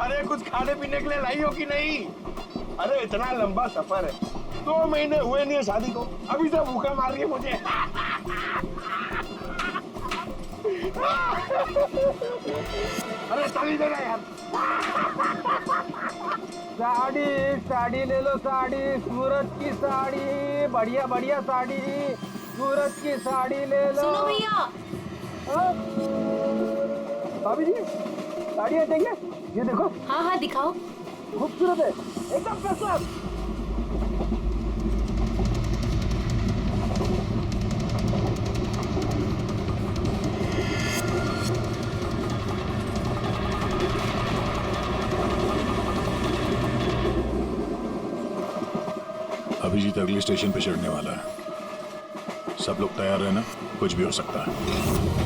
अरे कुछ खाने पीने के लिए लाई हो कि नहीं? अरे इतना लंबा सफर है, 2 महीने हुए नहीं है शादी को, अभी से भूखा मार रही है मुझे। अरे साड़ी देना यार। साड़ी साड़ी ले लो, साड़ी सूरत की साड़ी, बढ़िया बढ़िया साड़ी, सूरत की साड़ी ले लो। सुनो भैया। हाँ? भाभी जी साड़ियाँ चाहिए? ये देखो। हाँ हाँ दिखाओ। खूबसूरत है, एकदम फर्स्ट क्लास। अभिजीत अगले स्टेशन पे चढ़ने वाला है, सब लोग तैयार रहना, कुछ भी हो सकता है।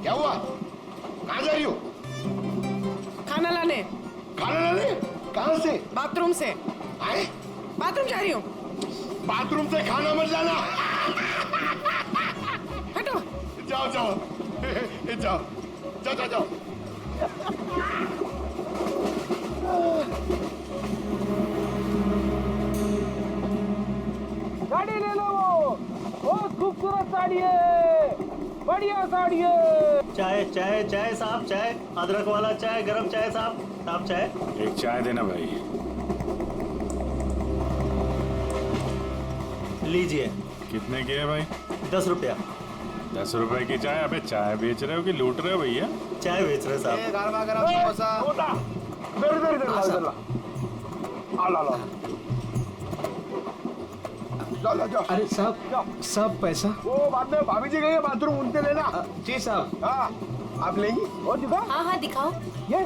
क्या हुआ? कहाँ जा रही हो? खाना लाने। खाना लाने? कहाँ से? बाथरूम से। आए? बाथरूम जा रही हूँ। बाथरूम से खाना मत लाना। हटो। जाओ जाओ जाओ जाओ जाओ जाओ। साड़ी ले लो, वो बहुत खूबसूरत साड़ी है, बढ़िया साड़ी है। चाय चाय चाय साहब, चाय अदरक वाला चाय, गरम चाय साहब, साहब चाय। एक चाय देना भाई। लीजिए। कितने की है भाई? 10 रुपया। 10 रुपए की चाय? अबे चाय बेच रहे हो कि लूट रहे हो भैया? चाय बेच रहे साहब। गरमा गरम समोसा। इधर ला। आ ला ला। जाओ जाओ जाओ। अरे साहब, सब पैसा। वो बाद में भाभी जी गई है बाथरूम, उनसे लेना। जी साहब। हाँ आप लेंगी? और दिखा। हाँ हाँ दिखाओ। ये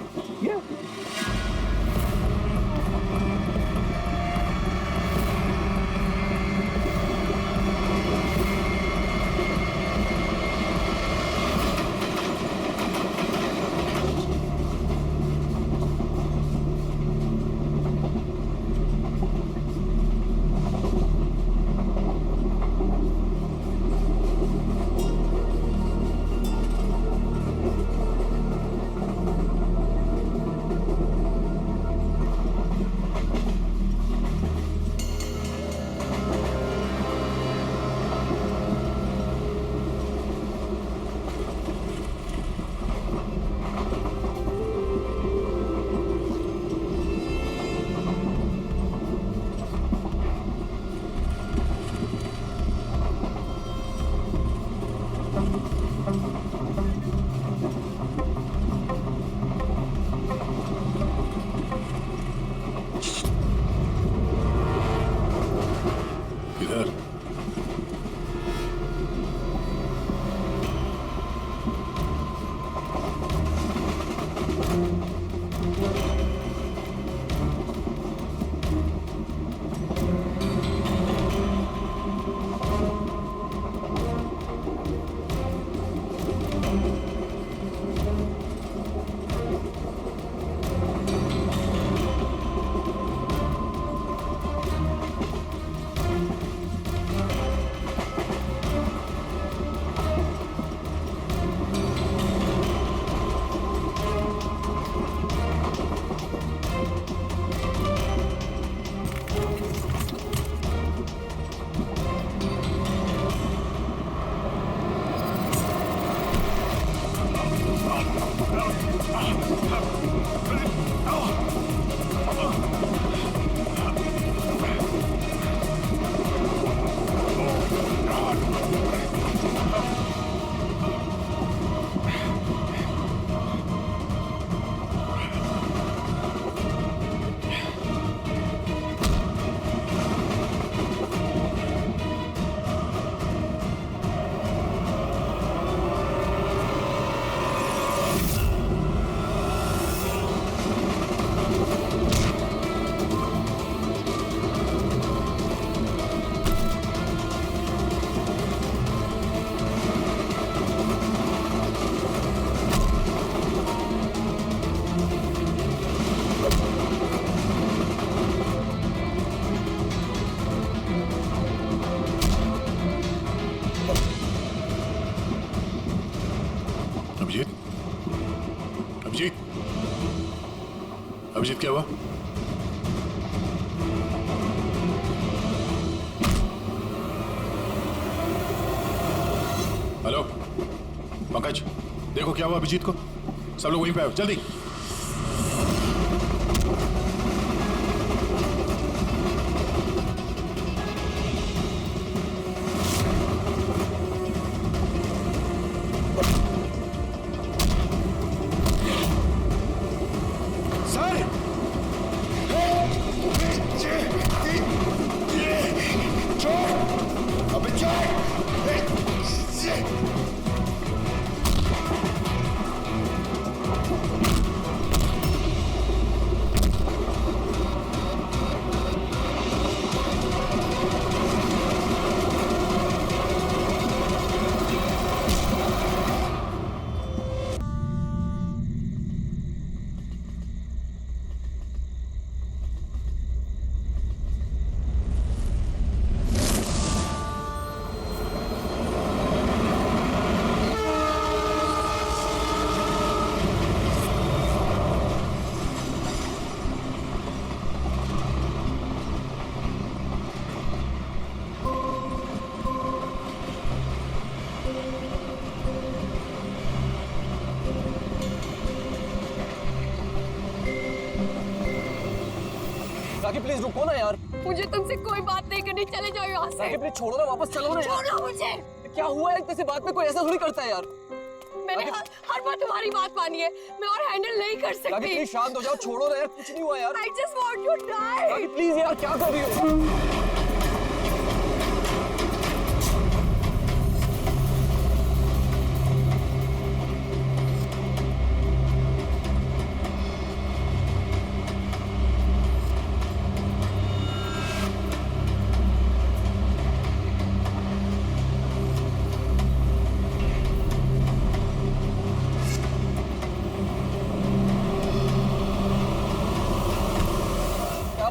अभिजीत, अभिजीत, अभिजीत क्या हुआ? हेलो पंकज, देखो क्या हुआ अभिजीत को। सब लोग वहीं पे आओ जल्दी। राखी प्लीज रुको ना यार। मुझे तुमसे कोई बात नहीं करनी, चले जाओ यहाँ से। राखी प्लीज छोड़ो ना, वापस चलो ना यार। छोड़ो मुझे। क्या हुआ है, किसी बात में कोई ऐसा थोड़ी करता है यार। मैंने हर बार तुम्हारी बात मानी है, मैं और हैंडल नहीं कर सकती। राखी प्लीज शांत हो जाओ, छोड़ो ना यार, कुछ नहीं हुआ यार। I just want to die। Rakhi please यार, क्या कर रही हो?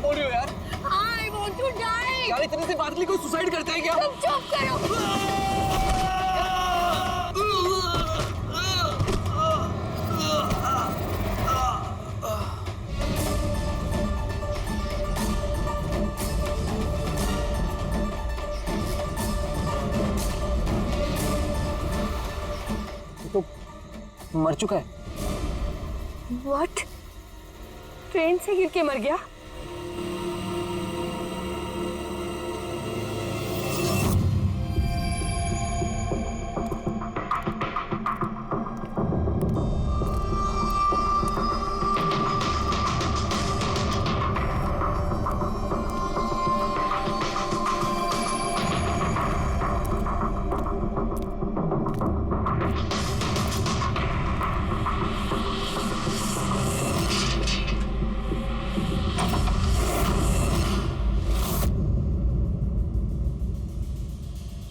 बोल रही हो यार? I want to die। यार इतनी सी बात के लिए कोई सुसाइड करता है क्या? तुम चुप करो। तो मर चुका है। What? ट्रेन से गिर के मर गया?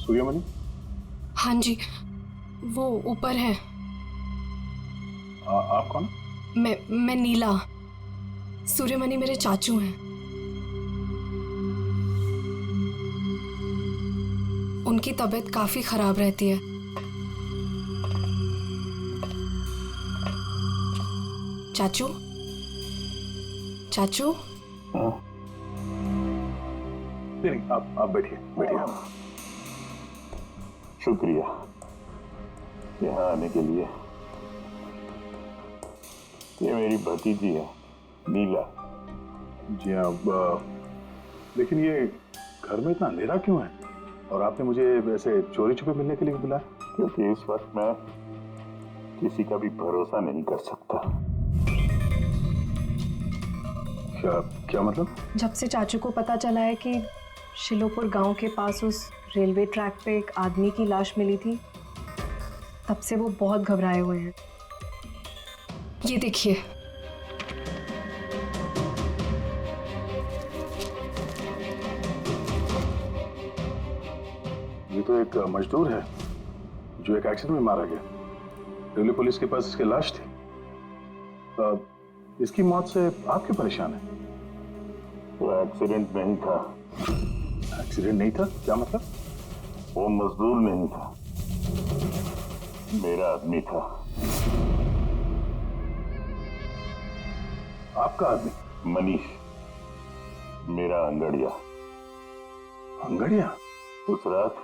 सूर्यमणि? हाँ जी, वो ऊपर है। आप कौन? मैं नीला। सूर्यमणि मेरे चाचू हैं। उनकी तबीयत काफी खराब रहती है। चाचू, चाचू। नहीं, आप बैठिए बैठिए। शुक्रिया यहाँ आने के लिए। ये मेरी भतीजी है नीला। जी हाँ, लेकिन ये घर में इतना अंधेरा क्यों है? और आपने मुझे वैसे चोरी छुपे मिलने के लिए बुलाया? क्योंकि इस वक्त मैं किसी का भी भरोसा नहीं कर सकता। क्या मतलब? जब से चाचू को पता चला है कि शिलोपुर गांव के पास उस रेलवे ट्रैक पे एक आदमी की लाश मिली थी, तब से वो बहुत घबराए हुए हैं। ये देखिए, ये तो एक मजदूर है जो एक एक्सीडेंट में मारा गया। रेलवे पुलिस के पास इसकी लाश थी। इसकी मौत से आप क्यों परेशान हैं? वो एक्सीडेंट नहीं था। एक्सीडेंट नहीं था? क्या मतलब? वो मजदूर नहीं था, मेरा आदमी था। आपका आदमी? मनीष, मेरा अंगड़िया। अंगड़िया? उस रात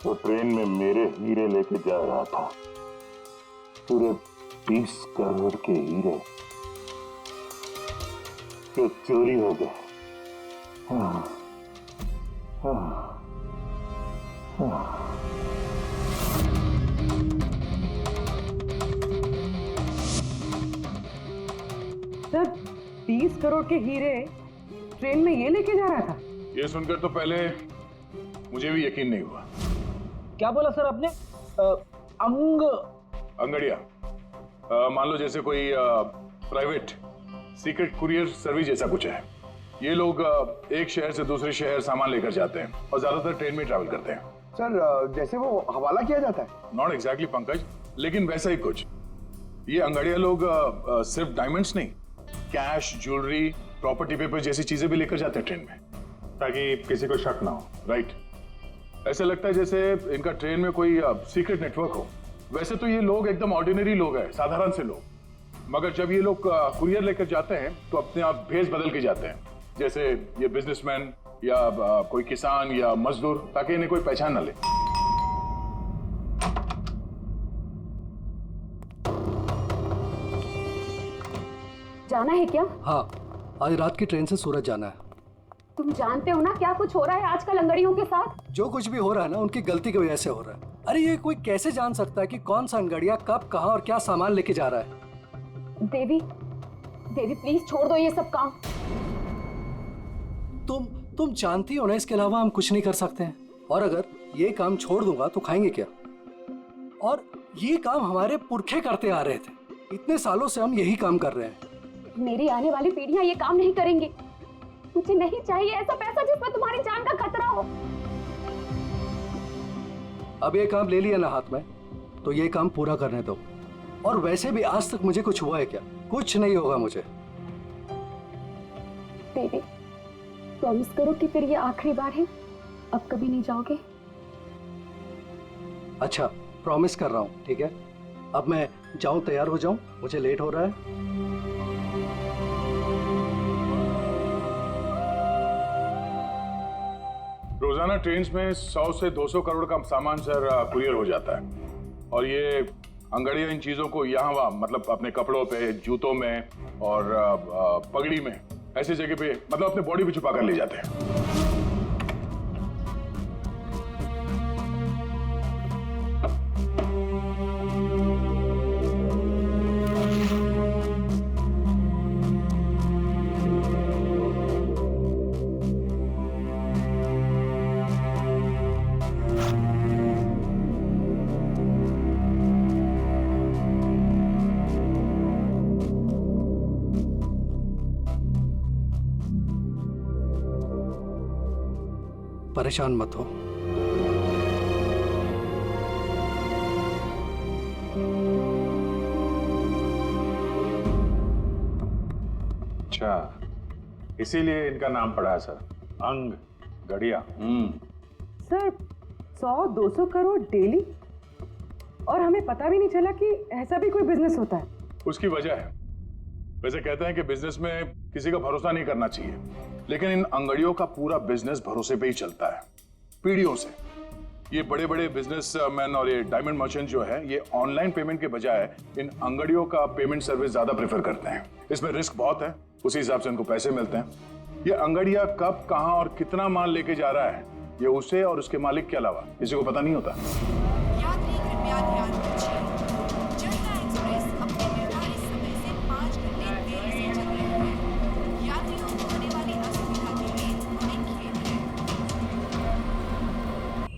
वो ट्रेन में मेरे हीरे लेके जा रहा था, पूरे 20 करोड़ के हीरे जो चोरी हो गए। सर 20 करोड़ के हीरे ट्रेन में ये लेके जा रहा था? ये सुनकर तो पहले मुझे भी यकीन नहीं हुआ। क्या बोला सर आपने? अंगड़िया, मान लो जैसे कोई प्राइवेट सीक्रेट कुरियर सर्विस जैसा कुछ है। ये लोग एक शहर से दूसरे शहर सामान लेकर जाते हैं और ज्यादातर ट्रेन में ट्रैवल करते हैं। सर जैसे वो हवाला किया जाता है? नॉट एग्जैक्टली पंकज, लेकिन वैसा ही कुछ। ये अंगड़िया लोग सिर्फ डायमंड्स नहीं, कैश, ज्वेलरी, प्रॉपर्टी पेपर जैसी चीजें भी लेकर जाते हैं ट्रेन में, ताकि किसी को शक ना हो। राइट? ऐसा लगता है जैसे इनका ट्रेन में कोई सीक्रेट नेटवर्क हो। वैसे तो ये लोग एकदम ऑर्डिनरी लोग हैं, साधारण से लोग, मगर जब ये लोग कुरियर लेकर जाते हैं तो अपने आप भेस बदल के जाते हैं, जैसे ये बिजनेसमैन या कोई किसान या मजदूर, ताकि इन्हें कोई पहचान ना ले। जाना है क्या? हाँ, आज रात की ट्रेन से सूरत जाना है। तुम जानते हो ना क्या कुछ हो रहा है आजकल अंगड़ियों के साथ? जो कुछ भी हो रहा है ना, उनकी गलती की वजह से हो रहा है। अरे ये कोई कैसे जान सकता है कि कौन सा अंगड़िया कब, कहाँ और क्या सामान लेके जा रहा है? देवी, देवी प्लीज छोड़ दो ये सब काम। तुम जानती हो ना, इसके अलावा हम कुछ नहीं कर सकते हैं। और अगर ये काम छोड़ दूंगा तो खाएंगे क्या? और ये काम हमारे पुरखे करते आ रहे थे, इतने सालों से हम यही काम कर रहे हैं। मेरी आने वाली पीढ़ियां ये काम नहीं करेंगी। मुझे नहीं चाहिए ऐसा पैसा जिसमें तुम्हारी जान का खतरा हो। अब ये काम ले लिया ना हाथ में, तो ये काम पूरा करने दो। और वैसे भी आज तक मुझे कुछ हुआ है क्या? कुछ नहीं होगा मुझे। देवी, प्रॉमिस करो कि फिर ये आखिरी बार है, अब कभी नहीं जाओगे। अच्छा, प्रॉमिस कर रहा हूँ, ठीक है? अब मैं जाऊं, तैयार हो जाऊं, मुझे लेट हो रहा है। रोजाना ट्रेन में 100 से 200 करोड़ का सामान सर कुरियर हो जाता है। और ये अंगड़िया इन चीजों को यहाँ वहाँ, मतलब अपने कपड़ों पे, जूतों में और पगड़ी में, ऐसी जगह पे, मतलब अपने बॉडी पे छुपा कर ले जाते हैं। परेशान मत हो। अच्छा, इसीलिए इनका नाम पड़ा है सर, अंग गड़िया। सर 100-200 करोड़ डेली, और हमें पता भी नहीं चला कि ऐसा भी कोई बिजनेस होता है। उसकी वजह है। वैसे कहते हैं कि बिजनेस में किसी का भरोसा नहीं करना चाहिए, लेकिन इन अंगड़ियों का पूरा बिजनेस भरोसे पे ही चलता है, पीढ़ियों से। ये बड़े बड़े बिजनेसमैन और ये डायमंड मर्चेंट जो है, ये ऑनलाइन पेमेंट के बजाय इन अंगड़ियों का पेमेंट सर्विस ज्यादा प्रेफर करते हैं। इसमें रिस्क बहुत है, उसी हिसाब से उनको पैसे मिलते हैं। ये अंगड़िया कब, कहां और कितना माल लेके जा रहा है, ये उसे और उसके मालिक के अलावा किसी को पता नहीं होता। यात्री कृपया ध्यान दीजिए, जनता एक्सप्रेस अपने निर्धारित समय से 5 घंटे देरी से चल रही है। यात्रियों को होने वाली असुविधा के लिए हमें खेद है।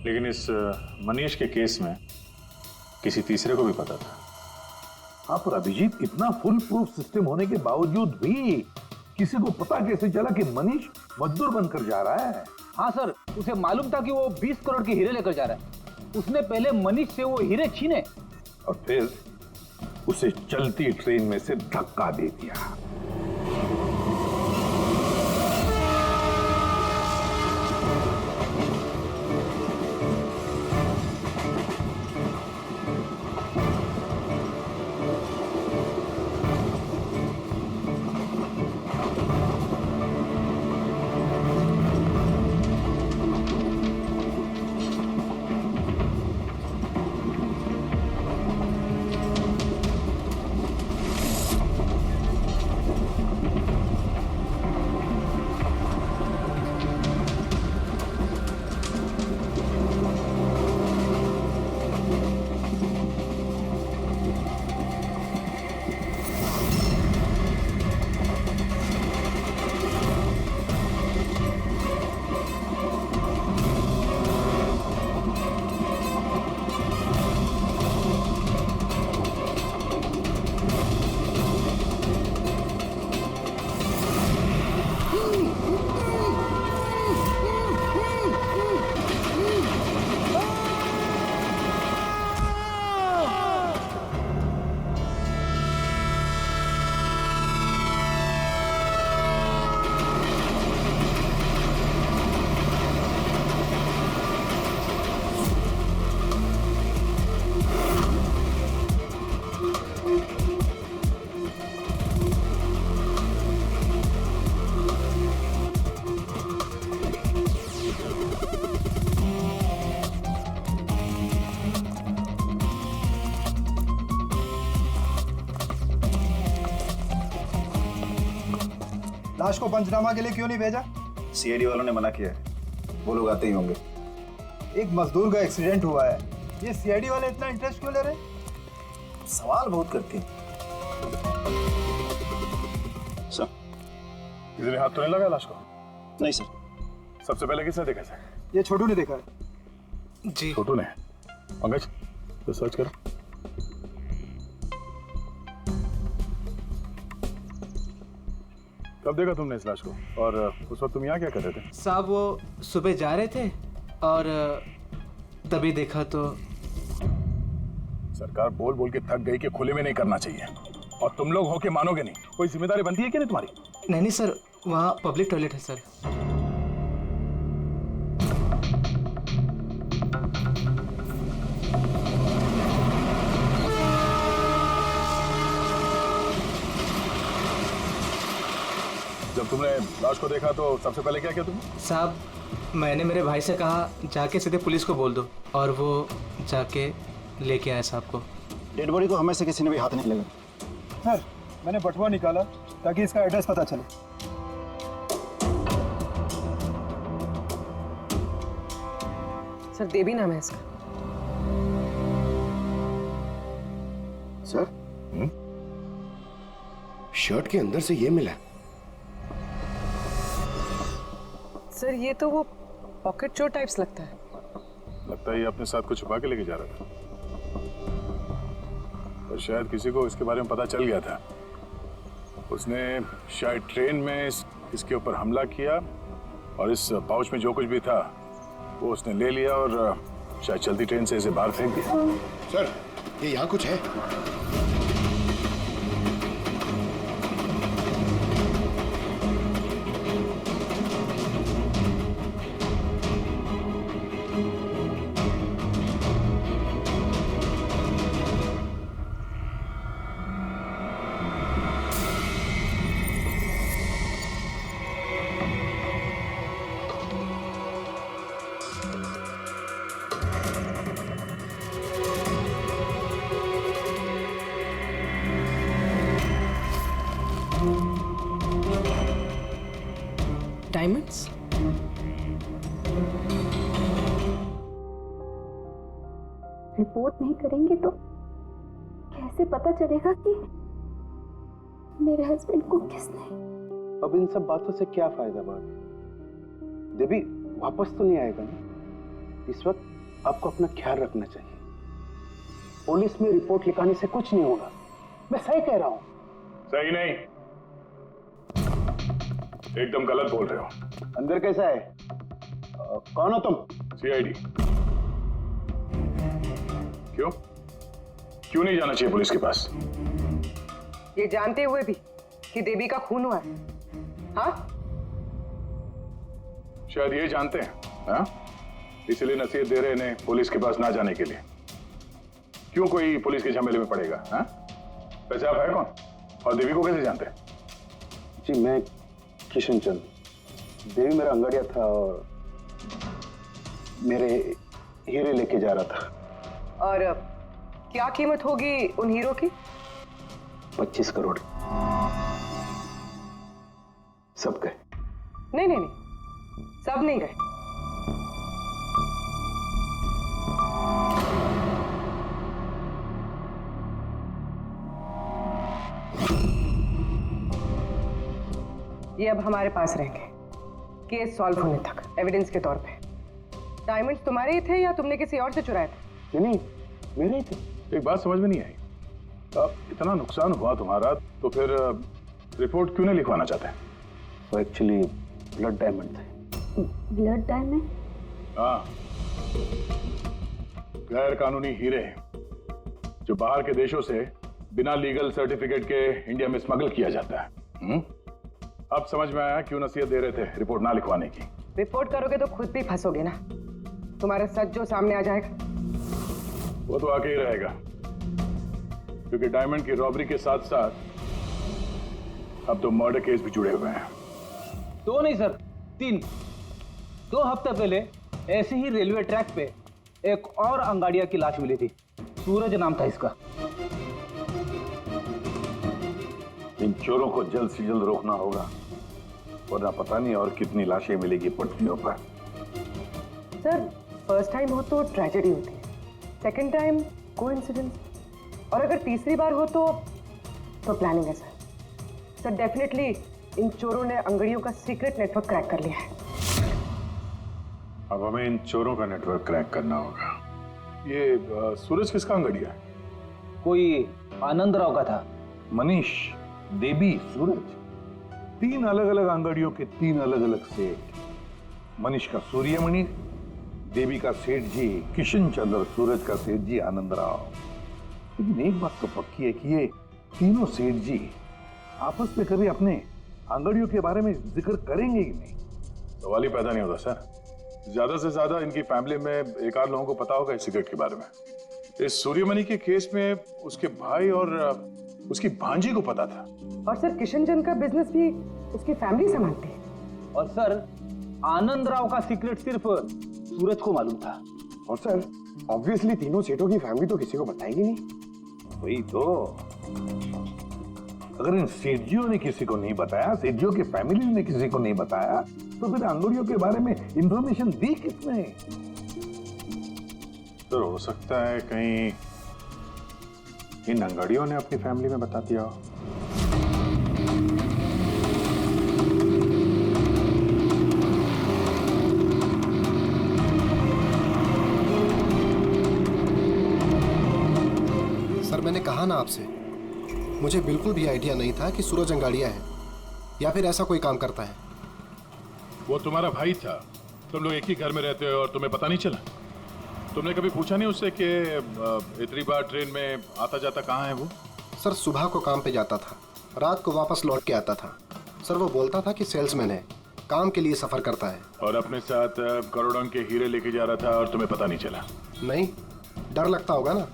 लेकिन इस मनीष के केस में किसी तीसरे को भी पता था। हाँ, पर अभिजीत, इतना फुल प्रूफ सिस्टम होने के बावजूद भी किसी को पता कैसे चला कि मनीष मजदूर बनकर जा रहा है? हाँ सर, उसे मालूम था कि वो 20 करोड़ के हीरे लेकर जा रहा है। उसने पहले मनीष से वो हीरे छीने और फिर उसे चलती ट्रेन में से धक्का दे दिया। लाश को पंचनामा के लिए क्यों नहीं भेजा? सीआईडी वालों ने मना किया है, वो लोग आते ही होंगे। एक मजदूर का एक्सीडेंट हुआ है, ये सीआईडी वाले इतना इंटरेस्ट क्यों ले रहे? सवाल बहुत करते हैं। सर, किसी ने हाथ तो नहीं लगाया लाश को? नहीं सर। सबसे पहले किसने देखा सर? ये छोटू ने देखा है। जी छोटू ने। पंकज, तो सर्च करो। कब देखा तुमने इस लाश को, और उस वक्त तुम यहाँ क्या कर रहे थे? साहब वो सुबह जा रहे थे और तभी देखा तो। सरकार बोल बोल के थक गई कि खुले में नहीं करना चाहिए, और तुम लोग हो के मानोगे नहीं। कोई जिम्मेदारी बनती है कि नहीं तुम्हारी? नहीं नहीं सर, वहाँ पब्लिक टॉयलेट है सर। जब तुमने लाश को देखा तो सबसे पहले क्या किया तुमने? साहब, मैंने मेरे भाई से कहा जाके सीधे पुलिस को बोल दो, और वो जाके लेके आया साहब को। डेड बॉडी को हमें से किसी ने भी हाथ नहीं लगा। सर, मैंने बटुआ निकाला ताकि इसका एड्रेस पता चले। सर, देवी नाम है इसका। सर, शर्ट के अंदर से ये मिला। सर, ये तो वो पॉकेट चोर टाइप्स लगता है। लगता है ये अपने साथ कुछ छुपा के लेके जा रहा था, और शायद किसी को इसके बारे में पता चल गया था। उसने शायद ट्रेन में इसके ऊपर हमला किया, और इस पाउच में जो कुछ भी था वो उसने ले लिया, और शायद चलती ट्रेन से इसे बाहर फेंक दिया। सर, ये यहाँ कुछ है। डायमंड्स? रिपोर्ट नहीं करेंगे तो कैसे पता चलेगा कि मेरे हस्बैंड को किसने? अब इन सब बातों से क्या फायदा भाभी? देवी वापस तो नहीं आएगा ना? इस वक्त आपको अपना ख्याल रखना चाहिए। पुलिस में रिपोर्ट लिखाने से कुछ नहीं होगा। मैं सही कह रहा हूं। सही नहीं, एकदम गलत बोल रहे हो। अंदर कैसा है? कौन हो तुम? सीआईडी। क्यों नहीं जाना चाहिए पुलिस के पास? ये जानते हुए भी कि देवी का खून हुआ है, हाँ? शायद ये जानते हैं, हाँ? इसलिए नसीहत दे रहे हैं पुलिस के पास ना जाने के लिए। क्यों कोई पुलिस के झमेले में पड़ेगा, हाँ? वैसे आप है कौन और देवी को कैसे जानते हैं? जी मैं किशन चंद। देवी मेरा अंगड़िया था और मेरे हीरे लेके जा रहा था। और क्या कीमत होगी उन हीरो की? 25 करोड़। सब गए? नहीं, सब नहीं गए। ये अब हमारे पास रहेंगे केस सॉल्व होने तक, एविडेंस के तौर पे। डायमंड्स तुम्हारे ही थे या तुमने किसी और से चुराए थे? नहीं, मेरे ही थे। एक बात समझ में नहीं आई, अब इतना नुकसान हुआ तुम्हारा तो फिर रिपोर्ट क्यों नहीं लिखवाना चाहते? वो एक्चुअली ब्लड डायमंड थे। Blood diamond? हाँ, गैर कानूनी हीरे जो बाहर के देशों से बिना लीगल सर्टिफिकेट के इंडिया में स्मगल किया जाता है। अब समझ में आया क्यों नसीहत दे रहे थे रिपोर्ट ना लिखवाने की। रिपोर्ट करोगे तो खुद भी फंसोगे ना। तुम्हारा सच जो सामने आ जाएगा वो तो आके ही रहेगा, क्योंकि डायमंड की रॉबरी के साथ साथ अब तो मर्डर केस भी जुड़े हुए हैं। 2 नहीं सर, 3। 2 हफ्ते पहले ऐसे ही रेलवे ट्रैक पे एक और अंगाड़िया की लाश मिली थी। सूरज नाम था इसका। इन चोरों को जल्द से जल्द रोकना होगा, वरना पता नहीं और कितनी लाशें मिलेगी पटरियों पर। सर, फर्स्ट टाइम हो तो ट्रेजेडी होती है, सेकंड टाइम कोइंसिडेंस, और अगर तीसरी बार हो तो प्लानिंग है सर। डेफिनेटली इन चोरों ने अंगड़ियों का सीक्रेट नेटवर्क क्रैक कर लिया है। अब हमें इन चोरों का नेटवर्क क्रैक करना होगा। ये सूरज किसका अंगड़िया है? कोई आनंद राव का था। मनीष, देवी, सूरज, 3 अलग अलग अंगड़ियों के 3 अलग अलग सेठ। मनीष का सूर्यमणि, देवी का सेठ जी किशन चंद्र, सूरज का सेठ जी आनंद राव। लेकिन एक बात तो पक्की है कि ये तीनों सेठ जी आपस में कभी अपने अंगड़ियों के बारे में जिक्र करेंगे ही नहीं। सवाल ही पैदा नहीं होता सर। ज्यादा से ज्यादा इनकी फैमिली में एक आध लोगों को पता होगा इस सिगरेट के बारे में। इस सूर्यमणि के केस में उसके भाई और उसकी भांजी को पता था। और सर, किशन चंद का बिजनेस भी उसकी फैमिली संभालती है। और सर, आनंद राव का सीक्रेट सिर्फ सूरज को मालूम था। और सर, ऑब्वियसली तीनों सेठों की फैमिली तो किसी को बताएगी नहीं। वही तो, अगर इन सेठियों ने किसी को नहीं बताया, सेठियों की फैमिली ने किसी को नहीं बताया, तो फिर अंगड़ियों के बारे में इंफॉर्मेशन दी किसने? तो हो सकता है कहीं इन अंगड़ियों ने अपनी फैमिली में बता दिया हो। सर, मैंने कहा ना आपसे, मुझे बिल्कुल भी आइडिया नहीं था कि सूरज अंगाड़िया है या फिर ऐसा कोई काम करता है। वो तुम्हारा भाई था, तुम लोग एक ही घर में रहते हो और तुम्हें पता नहीं चला? तुमने कभी पूछा नहीं उससे कि इतनी बार ट्रेन में आता जाता कहाँ है वो? सर, सुबह को काम पे जाता था, रात को वापस लौट के आता था। सर, वो बोलता था कि सेल्समैन है, काम के लिए सफर करता है। और अपने साथ करोड़ों के हीरे लेके जा रहा था और तुम्हें पता नहीं चला? नहीं, डर लगता होगा ना,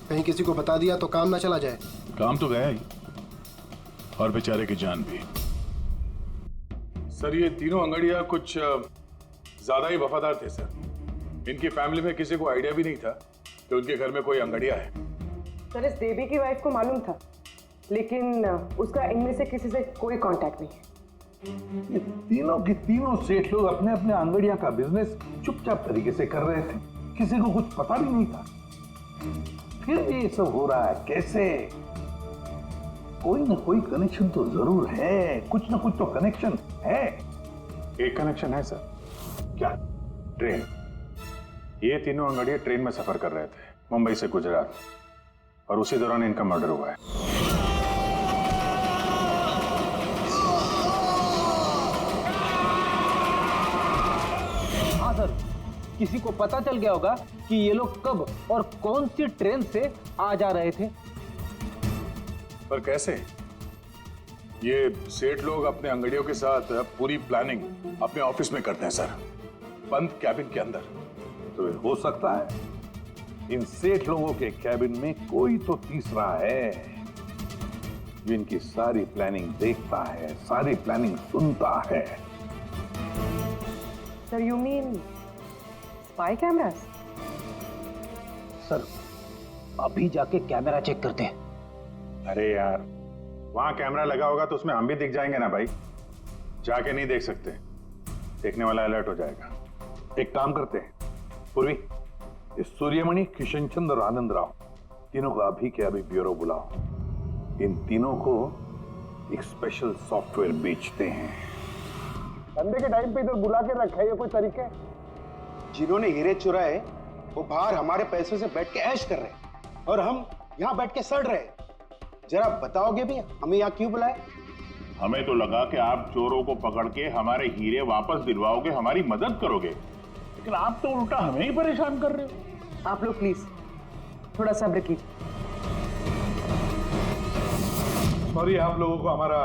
कहीं किसी को बता दिया तो काम ना चला जाए। काम तो गया ही, और बेचारे की जान भी। सर, ये तीनों अंगड़िया कुछ ज्यादा ही वफादार थे सर। इनकी फैमिली में किसी को आइडिया भी नहीं था कि उनके घर में कोई अंगड़िया है। सर, इस देवी की वाइफ को मालूम था, लेकिन उसका इनमें से किसी से कोई कांटेक्ट नहीं है। ये तीनों की तीनों सेठ लोग अपने अपने अंगड़ियां का बिजनेस चुपचाप तरीके से कर रहे थे, किसी को कुछ पता भी नहीं था। फिर ये सब हो रहा है कैसे? कोई ना कोई कनेक्शन तो जरूर है, कुछ ना कुछ तो कनेक्शन है। एक कनेक्शन है सर। क्या? ट्रेन। ये तीनों अंगड़ियां ट्रेन में सफर कर रहे थे मुंबई से गुजरात, और उसी दौरान इनका मर्डर हुआ है। हाँ सर, किसी को पता चल गया होगा कि ये लोग कब और कौन सी ट्रेन से आ जा रहे थे? पर कैसे? ये सेठ लोग अपने अंगड़ियों के साथ पूरी प्लानिंग अपने ऑफिस में करते हैं सर, बंद कैबिन के अंदर। तो हो सकता है इन सेठ लोगों के कैबिन में कोई तो तीसरा है जो इनकी सारी प्लानिंग देखता है, सारी प्लानिंग सुनता है। Sir you mean spy cameras? Sir अभी जाके कैमरा चेक करते हैं। अरे यार, वहां कैमरा लगा होगा तो उसमें हम भी दिख जाएंगे ना भाई। जाके नहीं देख सकते, देखने वाला अलर्ट हो जाएगा। एक काम करते हैं पूर्वी, इस सूर्यमणि, किशन चंद्र और आनंद राव तीनों को अभी के अभी ब्यूरो बुलाओ। इन तीनों को एक स्पेशल सॉफ्टवेयर बेचते हैं। संडे के टाइम पे इधर बुला के रखा है, ये कोई तरीका है? जिन्होंने हीरे चुराए वो बाहर हमारे पैसों से बैठ के ऐश कर रहे हैं और हम यहाँ बैठ के सड़ रहे हैं। जरा बताओगे भी हमें यहाँ क्यों बुलाए? हमें तो लगा कि आप चोरों को पकड़ के हमारे हीरे वापस दिलवाओगे, हमारी मदद करोगे, लेकिन आप तो उल्टा हमें ही परेशान कर रहे हो। आप लोग प्लीज थोड़ा सब्र कीजिए। सॉरी, आप लोगों को हमारा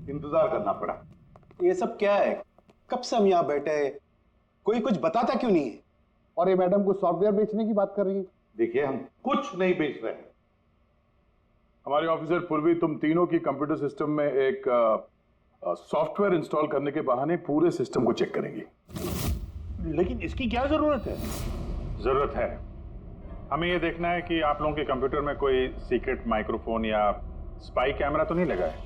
इंतजार करना पड़ा। ये सब क्या है? कब से हम यहाँ बैठे हैं, कोई कुछ बताता क्यों नहीं है? और ये मैडम कुछ सॉफ्टवेयर बेचने की बात कर रही है। देखिए, हम कुछ नहीं बेच रहे हैं। हमारे ऑफिसर पूर्वी तुम तीनों की कंप्यूटर सिस्टम में एक सॉफ्टवेयर इंस्टॉल करने के बहाने पूरे सिस्टम को चेक करेंगी। लेकिन इसकी क्या जरूरत है? जरूरत है, हमें यह देखना है कि आप लोगों के कंप्यूटर में कोई सीक्रेट माइक्रोफोन या स्पाई कैमरा तो नहीं लगा है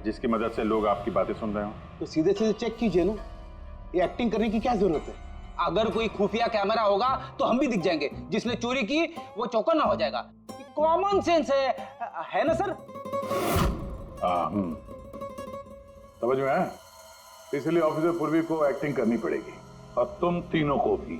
जिसकी मदद से लोग आपकी बातें सुन रहे हो। तो सीधे सीधे चेक कीजिए ना, ये एक्टिंग करने की क्या जरूरत है? अगर कोई खुफिया कैमरा होगा तो हम भी दिख जाएंगे, जिसने चोरी की वो चौकन्ना हो जाएगा। कॉमन सेंस है ना सर? समझ में आया? इसलिए ऑफिसर पूर्वी को एक्टिंग करनी पड़ेगी, और तुम तीनों को भी।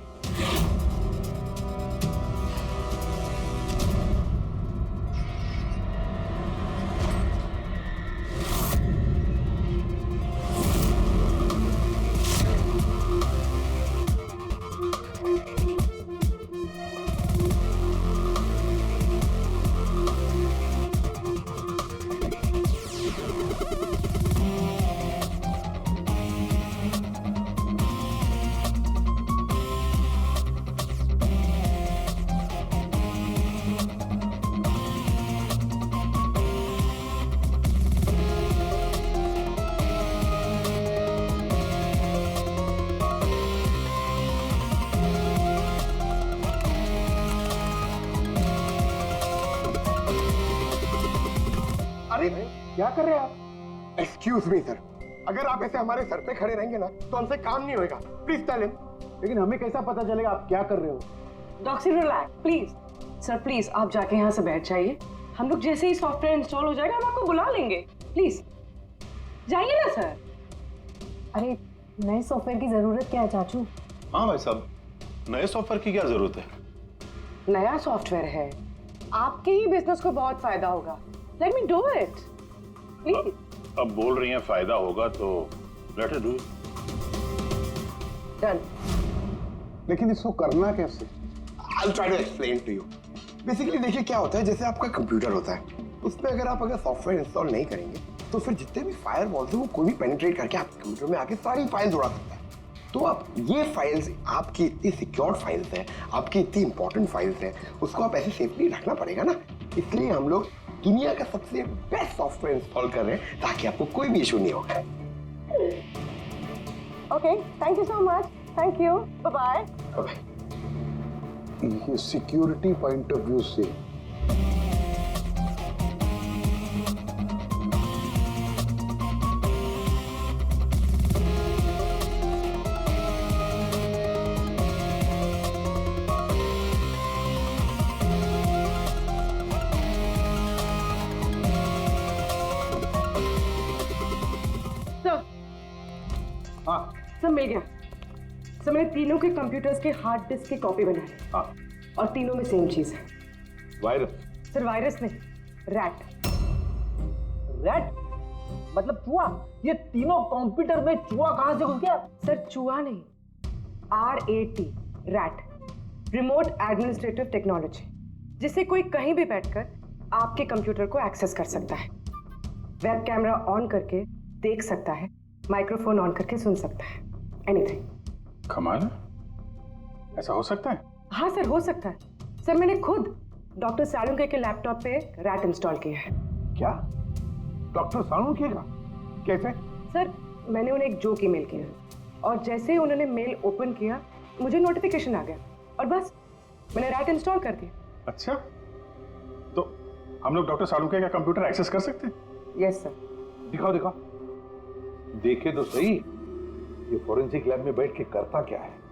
क्या कर रहे हैं आप? एक्सक्यूज मी सर, अगर आप ऐसे हमारे सर पे खड़े रहेंगे ना तो हमसे काम नहीं होगा। Please tell him. लेकिन हमें कैसा पता चलेगा आप क्या कर रहे हो? Doctor relax please. Sir please आप जाके यहाँ से बैठ जाइए, हम लोग जैसे ही सॉफ्टवेयर इंस्टॉल हो जाएगा हम आपको बुला लेंगे। प्लीज जाइए ना सर। अरे नए सॉफ्टवेयर की जरूरत क्या है चाचू? हाँ भाई साहब, नए सॉफ्टवेयर की क्या जरूरत है? नया सॉफ्टवेयर है, आपके ही बिजनेस को बहुत फायदा होगा। Let me do it please. अब बोल रही हैं फायदा होगा तो लेट इट डू। डन। लेकिन इसको करना कैसे? I'll try to explain to you. Basically देखिए क्या होता है, जैसे आपका कंप्यूटर होता है, उसमें अगर सॉफ्टवेयर इंस्टॉल नहीं करेंगे तो फिर जितने भी फायरवॉल्स हैं वो कोई भी पेनिट्रेट करके आपके कंप्यूटर में आके सारी फाइल्स उड़ा सकता है। तो आप ये फाइल्स, आपकी इतनी सिक्योर्ड फाइल्स हैं, आपकी इतनी इंपॉर्टेंट फाइल्स हैं, उसको आप ऐसे सेफली रखना पड़ेगा ना। इसलिए हम लोग दुनिया का सबसे बेस्ट सॉफ्टवेयर इंस्टॉल कर रहे हैं ताकि आपको कोई भी इशू नहीं होगा। Okay, thank you so much. Thank you, bye bye. Bye. ये सिक्योरिटी पॉइंट ऑफ व्यू से हाँ सर मिल गया। सर मैंने तीनों के कंप्यूटर्स के हार्ड डिस्क की कॉपी बनाई हाँ और तीनों में सेम चीज है। वायरस? सर वायरस नहीं, रैट। रैट मतलब चूहा? ये तीनों कंप्यूटर में चूहा कहां से घुस गया? सर चूहा नहीं, RAT, rat, remote administrative technology, जिससे कोई कहीं भी बैठकर आपके कंप्यूटर को एक्सेस कर सकता है, वेब कैमरा ऑन करके देख सकता है, माइक्रोफोन ऑन करके सुन सकता है, एनीथिंग। कमाल है, ऐसा हो सकता है? हाँ सर हो सकता है। सर मैंने खुद डॉक्टर सालुंके के लैपटॉप पे रैट इंस्टॉल किया है। क्या? डॉक्टर सालुंके का? कैसे? सर मैंने उन्हें एक जोक ईमेल किया और जैसे ही उन्होंने मेल ओपन किया मुझे नोटिफिकेशन आ गया और बस मैंने रैट इंस्टॉल कर दिया। अच्छा, तो हम लोग डॉक्टर सालुंके का कंप्यूटर एक्सेस कर सकते हैं? Yes sir. दिखाओ दिखाओ, देखे तो सही ये फोरेंसिक लैब में बैठ के करता क्या है।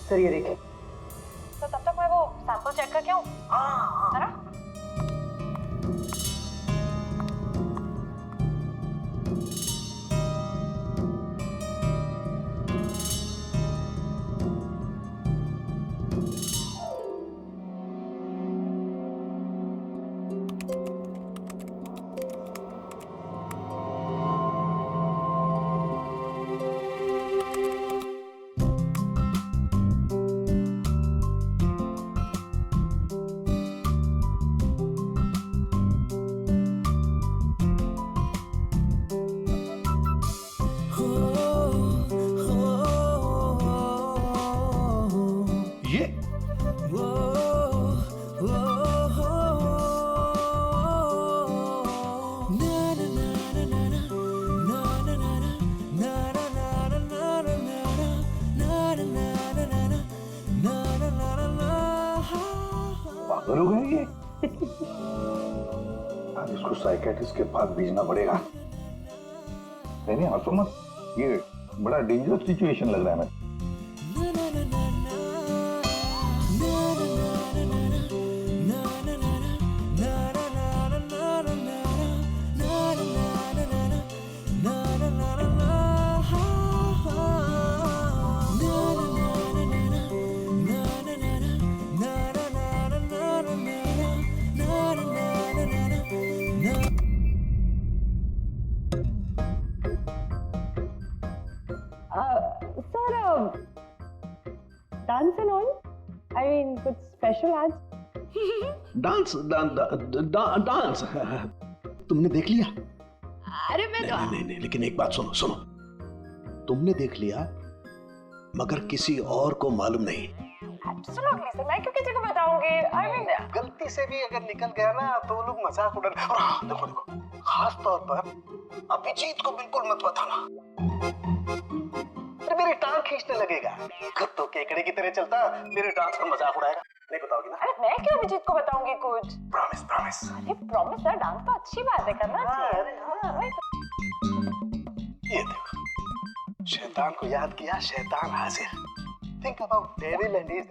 सर ये देखिए। तो तब तक मैं वो सैंपल चेक करके आऊं? है ना? पागल हो गए ये? अब इसको साइकेट्रिस्ट के पास भेजना पड़ेगा। नहीं हंसो मत, ये बड़ा डेंजरस सिचुएशन लग रहा है। मैं dance and all, I mean कुछ स्पेशल आज? डांस डांस तुमने देख लिया? अरे मैं तो नहीं, लेकिन एक बात सुनो सुनो, तुमने देख लिया मगर किसी और को मालूम नहीं। Absolutely sir, मैं क्यों किसी को बताऊंगी? I mean, गलती से भी अगर निकल गया ना तो वो लोग मजाक उड़ा। और हाँ, देखो देखो, खास तौर पर अभिजीत को बिल्कुल मत बताना, अरे मेरी टांग खींचने लगेगा। खुद तो केकड़े की तरह चलता, मेरे डांस का मजाक उड़ाएगा। नहीं बताओगी ना? अरे मैं क्यों अभिजीत को बताऊंगी कुछ? Promise promise. अरे प्रॉमिस सर, डांस तो अच्छी बात है, करना चाहिए। अरे हाँ। ये देखो, शैतान को याद किया, शैतान हाजिर। Think about devil and his.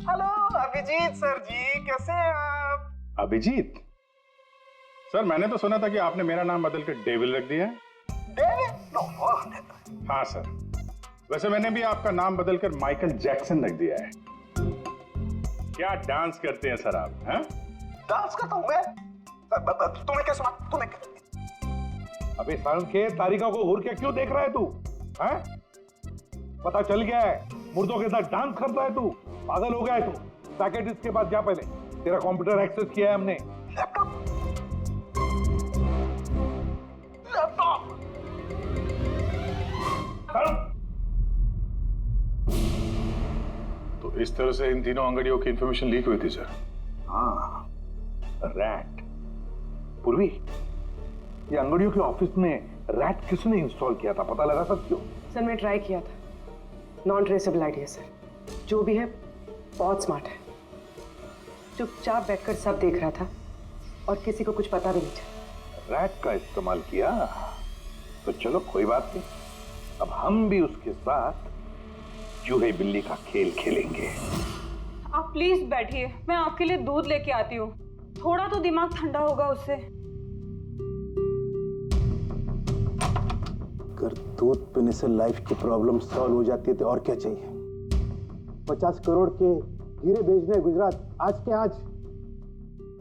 Hello Abhijit sir ji, कैसे हैं आप? अभिजीत सर, मैंने तो सुना था कि आपने मेरा नाम बदल कर डेविल रख दिया है। डेविल? नो। हाँ सर, वैसे मैंने भी आपका नाम बदलकर माइकल जैक्सन रख दिया है। क्या डांस करते हैं सर आप? हैं? डांस करता हूँ मैं? तुम्हें क्या सुना? तुम्हें क्या? अबे सालुंके, तारिका को घूर के क्यों देख रहा है तू? हैं? पता चल गया है, मुर्दों के साथ डांस करता है तू। पागल हो गया है तू। साइकियाट्रिस्ट के पास जा पहले, तेरा कंप्यूटर एक्सेस किया है हमने। लैपटॉप? लैपटॉप? तो इस तरह से इन तीनों अंगड़ियों की इंफॉर्मेशन लीक हुई थी सर। हाँ, रैट। पूर्वी, ये अंगड़ियों के ऑफिस में रैट किसने इंस्टॉल किया था, पता लगा सकते हो? सर मैं ट्राई किया था, नॉन ट्रेसेबल आइडिया सर। जो भी है बहुत स्मार्ट है, चुपचाप बैठकर सब देख रहा था और किसी को कुछ पता भी नहीं चला। रैट का इस्तेमाल किया तो चलो कोई बात नहीं, अब हम भी उसके साथ चूहे बिल्ली का खेल खेलेंगे। आप प्लीज बैठिए, मैं आपके लिए दूध लेके आती हूँ। थोड़ा तो दिमाग ठंडा होगा उससे। अगर दूध पीने से लाइफ की प्रॉब्लम सॉल्व हो जाती है तो और क्या चाहिए। 50 करोड़ के हीरे भेजने गुजरात आज के आज।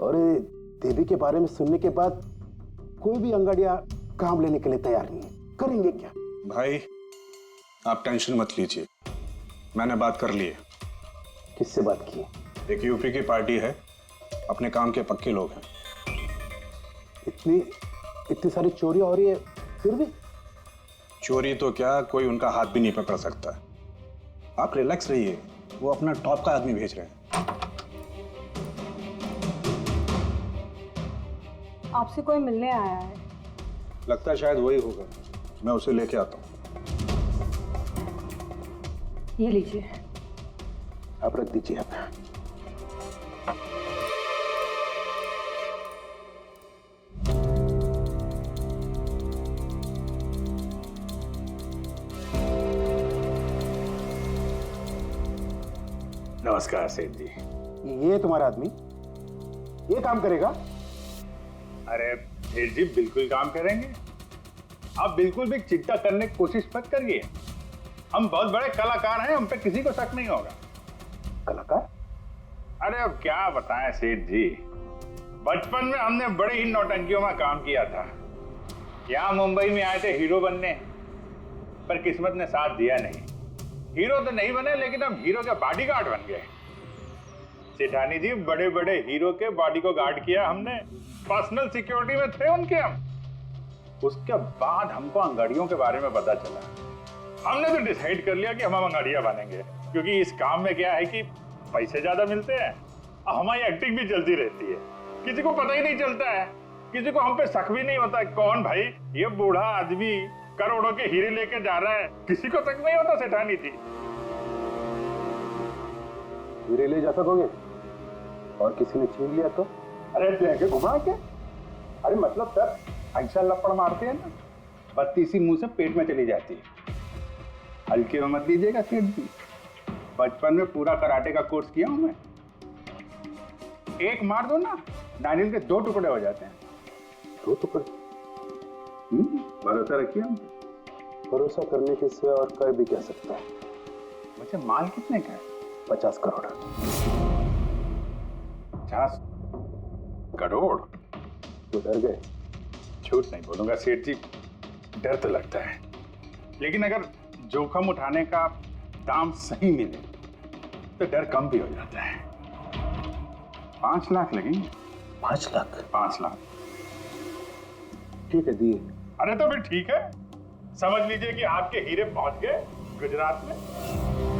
और ये देवी के बारे में सुनने के बाद कोई भी अंगाड़िया काम लेने के लिए तैयार नहीं है। करेंगे क्या? भाई आप टेंशन मत लीजिए, मैंने बात कर ली है। किससे बात की? एक यूपी की पार्टी है, अपने काम के पक्के लोग हैं। इतनी सारी चोरियां हो रही है फिर भी? चोरी तो क्या, कोई उनका हाथ भी नहीं पकड़ सकता। आप रिलैक्स रहिए, वो अपना टॉप का आदमी भेज रहे हैं। आपसे कोई मिलने आया है। लगता है शायद वही होगा, मैं उसे लेके आता हूँ। ये लीजिए। आप रख दीजिए। आप नमस्कार सेठ जी। ये तुम्हारा आदमी ये काम करेगा? अरे सेठ जी बिल्कुल काम करेंगे, आप बिल्कुल भी चिंता करने की कोशिश मत करिए। हम बहुत बड़े कलाकार हैं, हम पे किसी को शक नहीं होगा। कलाकार? अरे अब क्या बताएं सेठ जी, बचपन में हमने बड़े ही नौटंकियों में काम किया था। यहाँ मुंबई में आए थे हीरो बनने, पर किस्मत ने साथ दिया नहीं। हीरो तो नहीं बने, लेकिन अब हीरो के बॉडीगार्ड बन गए। सेठानी जी, बड़े बड़े हीरो के बॉडी को गार्ड किया हमने, पर्सनल सिक्योरिटी में थे उनके हम। उसके बाद हमको अंगाड़ियों के बारे में पता चला। हमने तो डिसाइड कर लिया कि हम अंगाड़िया बनेंगे, क्योंकि इस काम में क्या है कि पैसे ज्यादा मिलते हैं और हमारी एक्टिंग भी चलती रहती है। किसी को पता ही नहीं चलता है, किसी को हम पे शक भी नहीं होता। कौन भाई ये बूढ़ा आदमी करोड़ों के हीरे लेके जा रहा है, किसी को शक नहीं होता सेठानी थी। हीरे ले जा सकोगे और किसी ने छीन लिया तो? अरे देखे घुमा के, अरे मतलब सर ऐसा लपड़ मारते हैं ना, बत्ती सी मुंह से पेट में चली जाती है। हल्के में मत लीजिएगा सेठ जी, बचपन में पूरा कराटे का कोर्स किया हूं मैं। एक मार दो ना, नारियल के 2 टुकड़े हो जाते हैं। 2 टुकड़े? भरोसा रखिए हम। भरोसा करने के सिवा और कर भी क्या सकता है। वैसे माल कितने का है? 50 करोड़। 50 करोड़? तो डर गए? झूठ नहीं बोलूंगा सेठ जी, डर तो लगता है, लेकिन अगर जोखम उठाने का दाम सही मिले तो डर कम भी हो जाता है। 5 लाख लगेंगे। 5 लाख? 5 लाख। ठीक है, दिए। अरे तो फिर ठीक है, समझ लीजिए कि आपके हीरे पहुंच गए गुजरात में।